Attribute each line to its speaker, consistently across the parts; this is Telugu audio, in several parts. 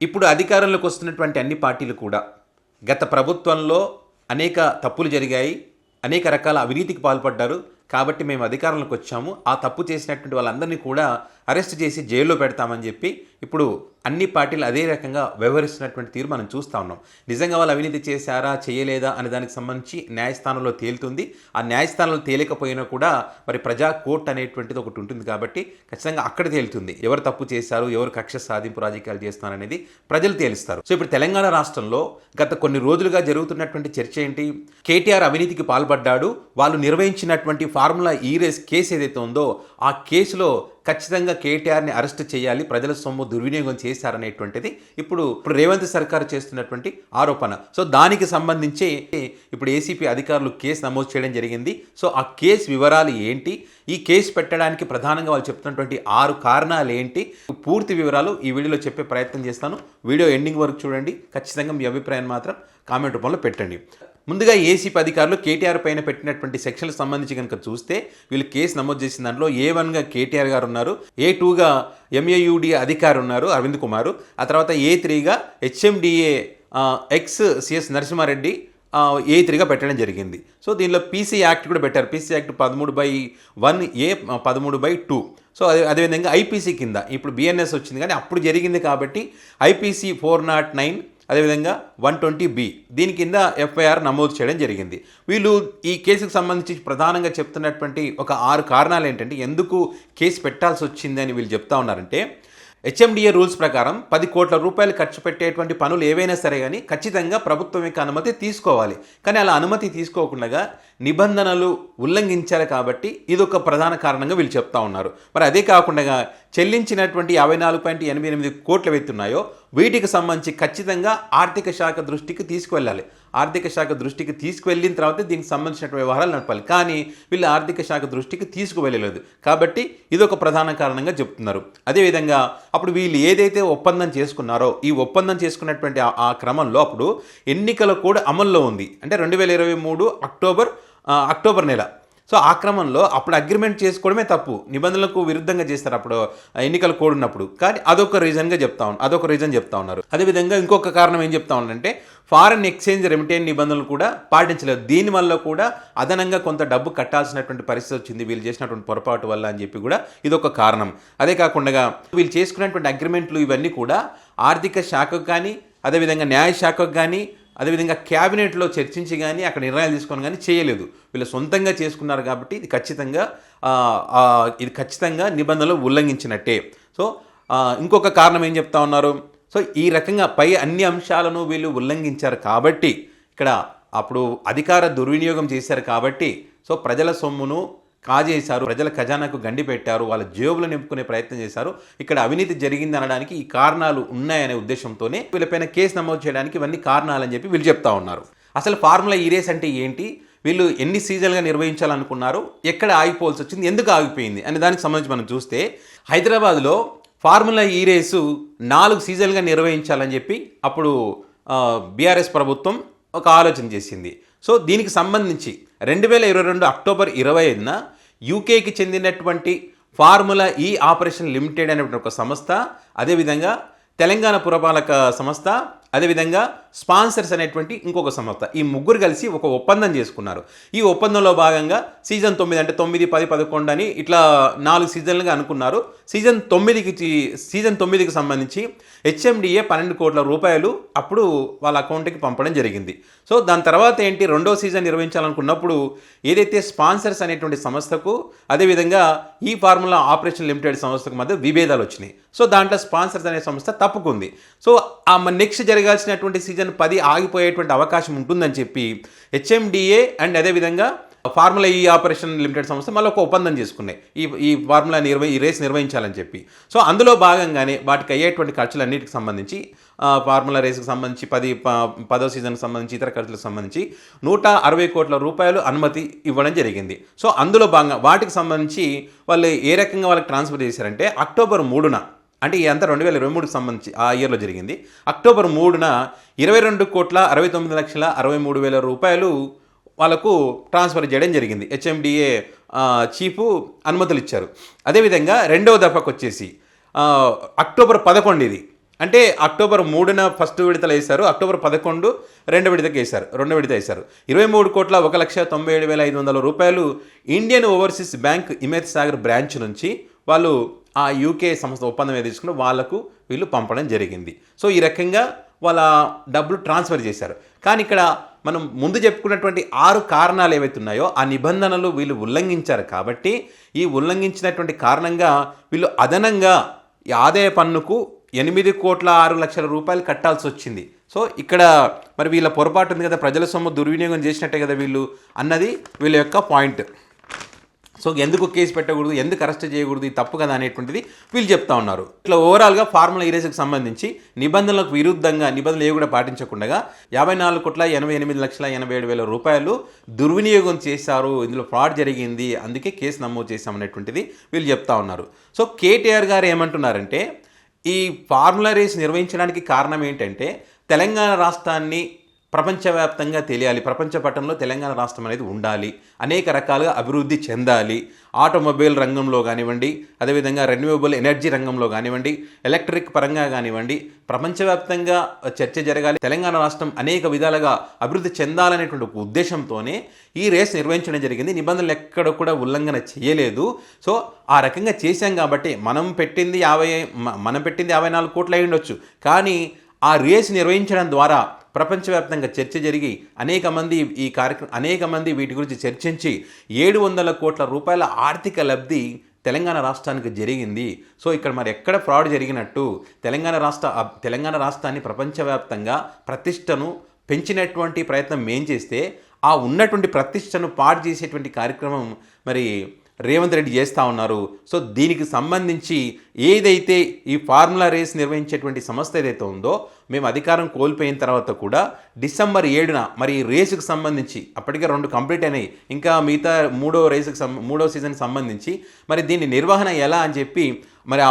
Speaker 1: ఇప్పుడు అధికారంలోకి వస్తున్నటువంటి అన్ని పార్టీలు కూడా గత ప్రభుత్వంలో అనేక తప్పులు జరిగాయి, అనేక రకాల అవినీతికి పాల్పడ్డారు. కాబట్టి మేము అధికారంలోకి వచ్చాము, ఆ తప్పు చేసినటువంటి వాళ్ళందరినీ కూడా అరెస్ట్ చేసి జైల్లో పెడతామని చెప్పి ఇప్పుడు అన్ని పార్టీలు అదే రకంగా వ్యవహరిస్తున్నటువంటి తీరు మనం చూస్తూ ఉన్నాం. నిజంగా వాళ్ళు అవినీతి చేశారా చేయలేదా అనే దానికి సంబంధించి న్యాయస్థానంలో తేలుతుంది. ఆ న్యాయస్థానంలో తేలికపోయినా కూడా మరి ప్రజా కోర్టు అనేటువంటిది ఒకటి ఉంటుంది కాబట్టి ఖచ్చితంగా అక్కడ తేలుతుంది ఎవరు తప్పు చేశారు, ఎవరు కక్ష సాధింపు రాజకీయాలు చేస్తున్నారు అనేది ప్రజలు తేలుస్తారు. సో ఇప్పుడు తెలంగాణ రాష్ట్రంలో గత కొన్ని రోజులుగా జరుగుతున్నటువంటి చర్చ ఏంటి? కేటీఆర్ అవినీతికి పాల్పడ్డాడు, వాళ్ళు నిర్వహించినటువంటి ఫార్ములా ఈ రేస్ కేసు ఏదైతే ఉందో ఆ కేసులో ఖచ్చితంగా కేటీఆర్ని అరెస్ట్ చేయాలి, ప్రజల సొమ్ము దుర్వినియోగం చేశారనేటువంటిది ఇప్పుడు రేవంత్ సర్కారు చేస్తున్నటువంటి ఆరోపణ. సో దానికి సంబంధించి ఇప్పుడు ఏసీపీ అధికారులు కేసు నమోదు చేయడం జరిగింది. సో ఆ కేసు వివరాలు ఏంటి, ఈ కేసు పెట్టడానికి ప్రధానంగా వాళ్ళు చెప్తున్నటువంటి 6 కారణాలు ఏంటి, పూర్తి వివరాలు ఈ వీడియోలో చెప్పే ప్రయత్నం చేస్తాను. వీడియో ఎండింగ్ వరకు చూడండి. ఖచ్చితంగా మీ అభిప్రాయం మాత్రం కామెంట్ రూపంలో పెట్టండి. ముందుగా ఏసీపీ అధికారులు కేటీఆర్ పైన పెట్టినటువంటి సెక్షన్లకు సంబంధించి కనుక చూస్తే వీళ్ళు కేసు నమోదు చేసిన దాంట్లో A1గా కేటీఆర్ గారు ఉన్నారు, A2గా MAUD అధికారి ఉన్నారు అరవింద్ కుమార్, ఆ తర్వాత A3గా HMDA ఎక్స్ సిఎస్ నరసింహారెడ్డి A3గా పెట్టడం జరిగింది. సో దీనిలో పీసీ యాక్ట్ కూడా పెట్టారు. PC act 13/1A 13/2. సో అదేవిధంగా ఐపీసీ కింద ఇప్పుడు బిఎన్ఎస్ వచ్చింది, కానీ అప్పుడు జరిగింది కాబట్టి ఐపీసీ 409 అదేవిధంగా 120B దీని కింద ఎఫ్ఐఆర్ నమోదు చేయడం జరిగింది. వీళ్ళు ఈ కేసుకు సంబంధించి ప్రధానంగా చెప్తున్నటువంటి ఒక 6 కారణాలు ఏంటంటే ఎందుకు కేసు పెట్టాల్సి వచ్చింది అని వీళ్ళు చెప్తా ఉన్నారంటే, HMDA రూల్స్ ప్రకారం 10 కోట్ల రూపాయలు ఖర్చు పెట్టేటువంటి పనులు ఏవైనా సరే కానీ ఖచ్చితంగా ప్రభుత్వం యొక్క అనుమతి తీసుకోవాలి. కానీ అలా అనుమతి తీసుకోకుండా నిబంధనలు ఉల్లంఘించారు కాబట్టి ఇది ఒక ప్రధాన కారణంగా వీళ్ళు చెప్తా ఉన్నారు. మరి అదే కాకుండా చెల్లించినటువంటి 54.88 కోట్ల వెత్తున్నాయో వీటికి సంబంధించి ఖచ్చితంగా ఆర్థిక శాఖ దృష్టికి తీసుకువెళ్ళాలి. ఆర్థిక శాఖ దృష్టికి తీసుకువెళ్ళిన తర్వాత దీనికి సంబంధించిన వ్యవహారాలు నడపాలి. కానీ వీళ్ళు ఆర్థిక శాఖ దృష్టికి తీసుకువెళ్ళలేదు కాబట్టి ఇది ఒక ప్రధాన కారణంగా చెప్తున్నారు. అదేవిధంగా అప్పుడు వీళ్ళు ఏదైతే ఒప్పందం చేసుకున్నారో ఈ ఒప్పందం చేసుకున్నటువంటి ఆ క్రమంలో అప్పుడు ఎన్నికల కోడ్ అమల్లో ఉంది. అంటే 2023 అక్టోబర్ నెల. సో ఆ క్రమంలో అప్పుడు అగ్రిమెంట్ చేసుకోవడమే తప్పు, నిబంధనలకు విరుద్ధంగా చేస్తారు అప్పుడు ఎన్నికల కోడ్ ఉన్నప్పుడు. కానీ అదొక రీజన్ చెప్తా ఉన్నారు. అదేవిధంగా ఇంకొక కారణం ఏం చెప్తా ఉన్నారంటే ఫారెన్ ఎక్స్చేంజ్ రెమిటెన్స్ నిబంధనలు కూడా పాటించలేదు. దీనివల్ల కూడా అదనంగా కొంత డబ్బు కట్టాల్సినటువంటి పరిస్థితి వచ్చింది వీళ్ళు చేసినటువంటి పొరపాటు వల్ల అని చెప్పి కూడా ఇదొక కారణం. అదే కాకుండా వీళ్ళు చేసుకున్నటువంటి అగ్రిమెంట్లు ఇవన్నీ కూడా ఆర్థిక శాఖకు కానీ అదేవిధంగా న్యాయ శాఖకు కానీ అదేవిధంగా క్యాబినెట్లో చర్చించి కానీ అక్కడ నిర్ణయాలు తీసుకొని కానీ చేయలేదు. వీళ్ళు సొంతంగా చేసుకున్నారు కాబట్టి ఇది ఖచ్చితంగా నిబంధనలు ఉల్లంఘించినట్టే. సో ఇంకొక కారణం ఏం చెప్తా ఉన్నారు, సో ఈ రకంగా పై అన్ని అంశాలను వీళ్ళు ఉల్లంఘించారు కాబట్టి ఇక్కడ అప్పుడు అధికార దుర్వినియోగం చేశారు కాబట్టి సో ప్రజల సొమ్మును కాజేశారు, ప్రజల ఖజానాకు గండి పెట్టారు, వాళ్ళ జేబులు నింపుకునే ప్రయత్నం చేశారు. ఇక్కడ అవినీతి జరిగింది అనడానికి ఈ కారణాలు ఉన్నాయనే ఉద్దేశంతోనే వీళ్ళపైన కేసు నమోదు చేయడానికి ఇవన్నీ కారణాలని చెప్పి వీళ్ళు చెప్తా ఉన్నారు. అసలు ఫార్ములా ఈ రేస్ అంటే ఏంటి, వీళ్ళు ఎన్ని సీజన్లుగా నిర్వహించాలనుకున్నారు, ఎక్కడ ఆగిపోవాల్సి వచ్చింది, ఎందుకు ఆగిపోయింది అనే దానికి సంబంధించి మనం చూస్తే హైదరాబాద్లో ఫార్ములా ఈ రేసు 4 సీజన్లుగా నిర్వహించాలని చెప్పి అప్పుడు బీఆర్ఎస్ ప్రభుత్వం ఒక ఆలోచన చేసింది. సో దీనికి సంబంధించి 2022 అక్టోబర్ 25న యూకేకి చెందినటువంటి ఫార్ములా ఈ ఆపరేషన్ లిమిటెడ్ అనేటువంటి ఒక సంస్థ, అదేవిధంగా తెలంగాణ పురపాలక సంస్థ, అదేవిధంగా స్పాన్సర్స్ అనేటువంటి ఇంకొక సంస్థ, ఈ ముగ్గురు కలిసి ఒక ఒప్పందం చేసుకున్నారు. ఈ ఒప్పందంలో భాగంగా సీజన్ 9 అంటే 9, 10, 11 అని ఇట్లా 4 సీజన్లుగా అనుకున్నారు. సీజన్ 9కి సంబంధించి HMDA 12 కోట్ల రూపాయలు అప్పుడు వాళ్ళ అకౌంట్కి పంపడం జరిగింది. సో దాని తర్వాత ఏంటి, 2వ సీజన్ నిర్వహించాలనుకున్నప్పుడు ఏదైతే స్పాన్సర్స్ అనేటువంటి సంస్థకు అదేవిధంగా ఈ ఫార్ములా ఆపరేషన్ లిమిటెడ్ సంస్థకు మధ్య విభేదాలు వచ్చినాయి. సో దాంట్లో స్పాన్సర్స్ అనే సంస్థ తప్పుకుంది. సో ఆ నెక్స్ట్ జరగాల్సినటువంటి సీజన్ 10 ఆగిపోయేటువంటి అవకాశం ఉంటుందని చెప్పి HMDA అండ్ అదేవిధంగా ఫార్ములా ఈ ఆపరేషన్ లిమిటెడ్ సంస్థ మళ్ళీ ఒక ఒప్పందం చేసుకున్నాయి ఈ ఫార్ములా ఈ రేస్ నిర్వహించాలని చెప్పి. సో అందులో భాగంగానే వాటికి అయ్యేటువంటి ఖర్చులన్నిటికి సంబంధించి ఫార్ములా రేస్కి సంబంధించి 10వ సీజన్కి సంబంధించి ఇతర ఖర్చులకు సంబంధించి 160 కోట్ల రూపాయలు అనుమతి ఇవ్వడం జరిగింది. సో అందులో భాగంగా వాటికి సంబంధించి వాళ్ళు ఏ రకంగా వాళ్ళకి ట్రాన్స్ఫర్ చేశారంటే అక్టోబర్ 3న, అంటే ఇదంతా 2023కి సంబంధించి ఆ ఇయర్లో జరిగింది. అక్టోబర్ 3న 22,69,63,000 రూపాయలు వాళ్ళకు ట్రాన్స్ఫర్ చేయడం జరిగింది. HMDA చీఫ్ అనుమతులు ఇచ్చారు. అదేవిధంగా రెండవ దఫాకు వచ్చేసి అక్టోబర్ 11 ఇది. అంటే అక్టోబర్ 3న ఫస్ట్ విడతలు వేశారు, అక్టోబర్ 11 రెండో విడత వేశారు. 23,1,97,500 రూపాయలు Indian overseas bank Himath Sagar branch నుంచి వాళ్ళు ఆ యూకే సంస్థ ఒప్పందం ఏది తీసుకుని వాళ్లకు వీళ్ళు పంపడం జరిగింది. సో ఈ రకంగా వాళ్ళ డబ్బులు ట్రాన్స్ఫర్ చేశారు. కానీ ఇక్కడ మనం ముందు చెప్పుకున్నటువంటి 6 కారణాలు ఏవైతే ఉన్నాయో ఆ నిబంధనలు వీళ్ళు ఉల్లంఘించారు. కాబట్టి ఈ ఉల్లంఘించినటువంటి కారణంగా వీళ్ళు అదనంగా ఈ ఆదాయ పన్నుకు 8,06,00,000 రూపాయలు కట్టాల్సి వచ్చింది. సో ఇక్కడ మరి వీళ్ళ పొరపాటు ఉంది కదా, ప్రజల సొమ్ము దుర్వినియోగం చేసినట్టే కదా వీళ్ళు అన్నది వీళ్ళ యొక్క పాయింట్. సో ఎందుకు కేసు పెట్టకూడదు, ఎందుకు అరెస్ట్ చేయకూడదు, ఇది తప్పు కదా అనేటువంటిది వీళ్ళు చెప్తా ఉన్నారు. ఇట్లా ఓవరాల్గా ఫార్ములా ఈ రేసుకు సంబంధించి నిబంధనలకు విరుద్ధంగా నిబంధనలు ఏవి కూడా పాటించకుండా 54,88,87,000 రూపాయలు దుర్వినియోగం చేశారు, ఇందులో ఫ్రాడ్ జరిగింది, అందుకే కేసు నమోదు చేశామనేటువంటిది వీళ్ళు చెప్తా ఉన్నారు. సో కేటీఆర్ గారు ఏమంటున్నారంటే ఈ ఫార్ములా రేస్ నిర్వహించడానికి కారణం ఏంటంటే తెలంగాణ రాష్ట్రాన్ని ప్రపంచవ్యాప్తంగా తెలియాలి, ప్రపంచ పటంలో తెలంగాణ రాష్ట్రం అనేది ఉండాలి, అనేక రకాలుగా అభివృద్ధి చెందాలి, ఆటోమొబైల్ రంగంలో కానివ్వండి, అదేవిధంగా రెన్యూవబుల్ ఎనర్జీ రంగంలో కానివ్వండి, ఎలక్ట్రిక్ పరంగా కానివ్వండి, ప్రపంచవ్యాప్తంగా చర్చ జరగాలి, తెలంగాణ రాష్ట్రం అనేక విధాలుగా అభివృద్ధి చెందాలనేటువంటి ఉద్దేశంతోనే ఈ రేస్ నిర్వహించడం జరిగింది. నిబంధనలు ఎక్కడ కూడా ఉల్లంఘన చేయలేదు. సో ఆ రకంగా చేశాం కాబట్టి మనం పెట్టింది 54 కోట్లు అయి ఉండొచ్చు, కానీ ఆ రేస్ నిర్వహించడం ద్వారా ప్రపంచవ్యాప్తంగా చర్చ జరిగి అనేక మంది వీటి గురించి చర్చించి 700 కోట్ల రూపాయల ఆర్థిక లబ్ధి తెలంగాణ రాష్ట్రానికి జరిగింది. సో ఇక్కడ మరి ఎక్కడ ఫ్రాడ్ జరిగినట్టు తెలంగాణ రాష్ట్రాన్ని ప్రపంచవ్యాప్తంగా ప్రతిష్టను పెంచినటువంటి ప్రయత్నం మేం చేస్తే ఆ ఉన్నటువంటి ప్రతిష్టను పాడు చేసేటువంటి కార్యక్రమం మరి రేవంత్ రెడ్డి చేస్తూ ఉన్నారు. సో దీనికి సంబంధించి ఏదైతే ఈ ఫార్ములా రేస్ నిర్వహించేటువంటి సంస్థ ఏదైతే ఉందో మేము అధికారం కోల్పోయిన తర్వాత కూడా డిసెంబర్ 7న మరి ఈ రేసుకు సంబంధించి అప్పటికే 2 కంప్లీట్ అయినాయి, ఇంకా మిగతా మూడో సీజన్కి సంబంధించి మరి దీని నిర్వహణ ఎలా అని చెప్పి మరి ఆ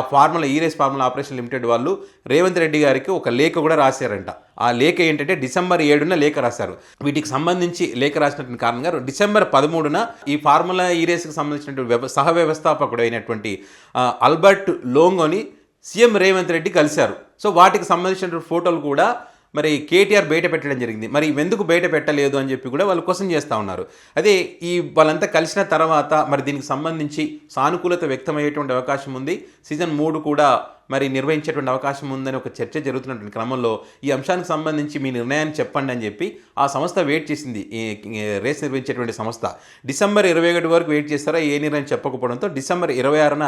Speaker 1: రేస్ ఫార్ములా ఆపరేషన్ లిమిటెడ్ వాళ్ళు రేవంత్ రెడ్డి గారికి ఒక లేఖ కూడా రాశారంట. ఆ లేఖ ఏంటంటే డిసెంబర్ 7న లేఖ రాశారు. వీటికి సంబంధించి లేఖ రాసినటువంటి కారణంగా డిసెంబర్ 13న ఈ ఫార్ములా రేస్కి సంబంధించినటువంటి సహ వ్యవస్థాపకుడు అయినటువంటి ఆల్బర్ట్ లోంగోని సీఎం రేవంత్ రెడ్డి కలిశారు. సో వాటికి సంబంధించినటువంటి ఫోటోలు కూడా మరి కేటీఆర్ బయట పెట్టడం జరిగింది. మరి ఎందుకు బయట పెట్టలేదు అని చెప్పి కూడా వాళ్ళు క్వశ్చన్ చేస్తూ ఉన్నారు. అదే వాళ్ళంతా కలిసిన తర్వాత మరి దీనికి సంబంధించి సానుకూలత వ్యక్తమయ్యేటువంటి అవకాశం ఉంది, సీజన్ 3 కూడా మరి నిర్వహించేటువంటి అవకాశం ఉందని ఒక చర్చ జరుగుతున్నటువంటి క్రమంలో ఈ అంశానికి సంబంధించి మీ నిర్ణయాన్ని చెప్పండి అని చెప్పి ఆ సంస్థ వెయిట్ చేసింది. ఈ రేస్ నిర్వహించేటువంటి సంస్థ డిసెంబర్ 21 వరకు వెయిట్ చేస్తారా, ఏ నిర్ణయం చెప్పకపోవడంతో డిసెంబర్ 26న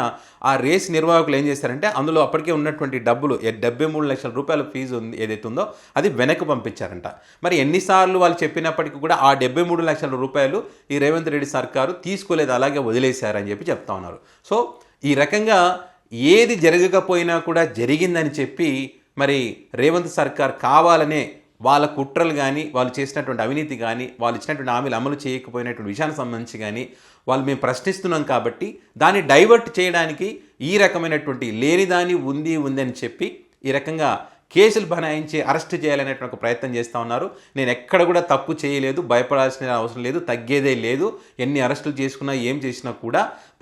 Speaker 1: ఆ రేస్ నిర్వాహకులు ఏం చేస్తారంటే అందులో అప్పటికే ఉన్నటువంటి డబ్బులు 73 లక్షల రూపాయల ఫీజు ఉంది ఏదైతే ఉందో అది వెనక్కి పంపించారంట. మరి ఎన్నిసార్లు వాళ్ళు చెప్పినప్పటికీ కూడా ఆ 73 లక్షల రూపాయలు ఈ రేవంత్ రెడ్డి సర్కారు తీసుకోలేదు, అలాగే వదిలేశారని చెప్పి చెప్తా ఉన్నారు. సో ఈ రకంగా ఏది జరగకపోయినా కూడా జరిగిందని చెప్పి మరి రేవంత్ సర్కార్ కావాలనే వాళ్ళ కుట్రలు కానీ వాళ్ళు చేసినటువంటి అవినీతి కానీ వాళ్ళు ఇచ్చినటువంటి హామీలు అమలు చేయకపోయినటువంటి విషయానికి సంబంధించి కానీ వాళ్ళు మేము ప్రశ్నిస్తున్నాం కాబట్టి దాన్ని డైవర్ట్ చేయడానికి ఈ రకమైనటువంటి లేనిదాని ఉంది అని చెప్పి ఈ రకంగా కేసులు బనాయించి అరెస్ట్ చేయాలనేటువంటి ఒక ప్రయత్నం చేస్తూ ఉన్నారు. నేను ఎక్కడ కూడా తప్పు చేయలేదు, భయపడాల్సిన అవసరం లేదు, తగ్గేదే లేదు, ఎన్ని అరెస్టులు చేసుకున్నా ఏం చేసినా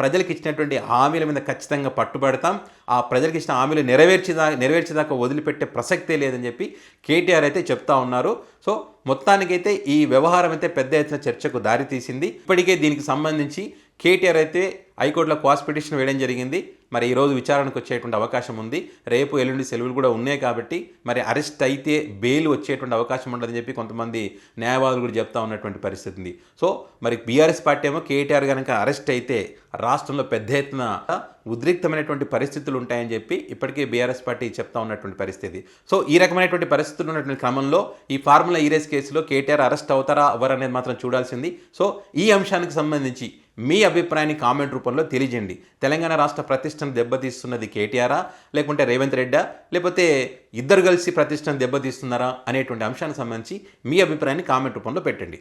Speaker 1: ప్రజలకు ఇచ్చినటువంటి హామీల మీద ఖచ్చితంగా పట్టుబడతాం, ఆ ప్రజలకు ఇచ్చిన హామీలు నెరవేర్చేదాకా వదిలిపెట్టే ప్రసక్తే లేదని చెప్పి కేటీఆర్ అయితే చెప్తా ఉన్నారు. సో మొత్తానికైతే ఈ వ్యవహారం అయితే పెద్ద ఎత్తున చర్చకు దారితీసింది. ఇప్పటికే దీనికి సంబంధించి కేటీఆర్ అయితే హైకోర్టులో క్వాస్ పిటిషన్ వేయడం జరిగింది. మరి ఈరోజు విచారణకు వచ్చేటువంటి అవకాశం ఉంది, రేపు ఎల్లుండి సెలవులు కూడా ఉన్నాయి కాబట్టి మరి అరెస్ట్ అయితే బెయిల్ వచ్చేటువంటి అవకాశం ఉండదని చెప్పి కొంతమంది న్యాయవాదులు కూడా చెప్తా ఉన్నటువంటి పరిస్థితి ఉంది. సో మరి బీఆర్ఎస్ పార్టీ ఏమో కేటీఆర్ కనుక అరెస్ట్ అయితే రాష్ట్రంలో పెద్ద ఎత్తున ఉద్రిక్తమైనటువంటి పరిస్థితులు ఉంటాయని చెప్పి ఇప్పటికే బీఆర్ఎస్ పార్టీ చెప్తా ఉన్నటువంటి పరిస్థితి. సో ఈ రకమైనటువంటి పరిస్థితులు ఉన్నటువంటి క్రమంలో ఈ ఫార్ములా రేస్ కేసులో కేటీఆర్ అరెస్ట్ అవుతారా అవ్వరు అనేది మాత్రం చూడాల్సింది. సో ఈ అంశానికి సంబంధించి మీ అభిప్రాయాన్ని కామెంట్ రూపంలో తెలియజేయండి. తెలంగాణ రాష్ట్ర ప్రతిష్టను దెబ్బతీస్తున్నది కేటీఆరా, లేకుంటే రేవంత్ రెడ్డా, లేకపోతే ఇద్దరు కలిసి ప్రతిష్టను దెబ్బతీస్తున్నారా అనేటువంటి అంశానికి సంబంధించి మీ అభిప్రాయాన్ని కామెంట్ రూపంలో పెట్టండి.